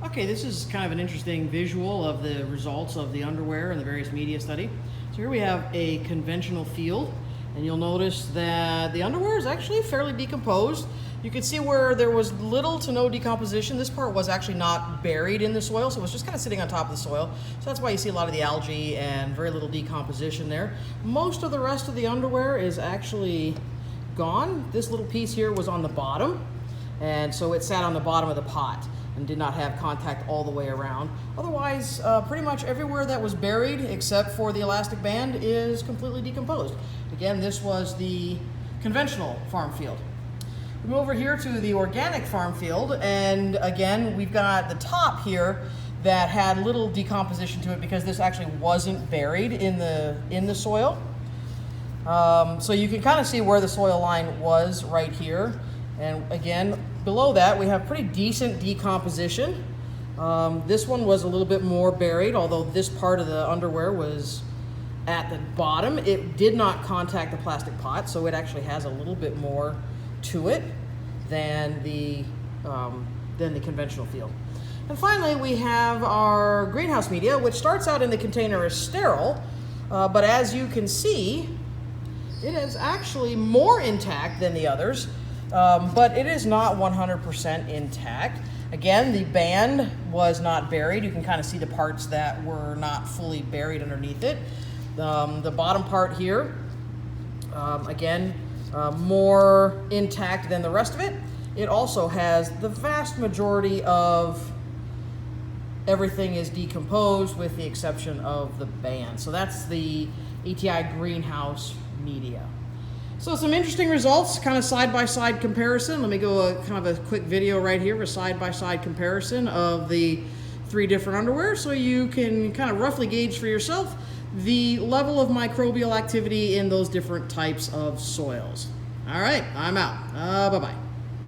Okay, this is kind of an interesting visual of the results of the underwear and the various media study. So here we have a conventional field, and you'll notice that the underwear is actually fairly decomposed. You can see where there was little to no decomposition. This part was actually not buried in the soil, so it was just kind of sitting on top of the soil. So that's why you see a lot of the algae and very little decomposition there. Most of the rest of the underwear is actually gone. This little piece here was on the bottom, and so it sat on the bottom of the pot and did not have contact all the way around. Otherwise, pretty much everywhere that was buried except for the elastic band is completely decomposed. Again, this was the conventional farm field. We move over here to the organic farm field, and again, we've got the top here that had little decomposition to it because this actually wasn't buried in the soil. So you can kind of see where the soil line was right here. And again, below that, we have pretty decent decomposition. This one was a little bit more buried, although this part of the underwear was at the bottom. It did not contact the plastic pot, so it actually has a little bit more to it than the conventional field. And finally, we have our greenhouse media, which starts out in the container as sterile, but as you can see, it is actually more intact than the others. But it is not 100% intact. Again, the band was not buried. You can kind of see the parts that were not fully buried underneath it. The bottom part here, again, more intact than the rest of it. It also has the vast majority of everything is decomposed with the exception of the band. So that's the ATI greenhouse media. So some interesting results, kind of side-by-side comparison. Let me go kind of a quick video right here, a side-by-side comparison of the three different underwear so you can kind of roughly gauge for yourself the level of microbial activity in those different types of soils. All right, I'm out. Bye-bye.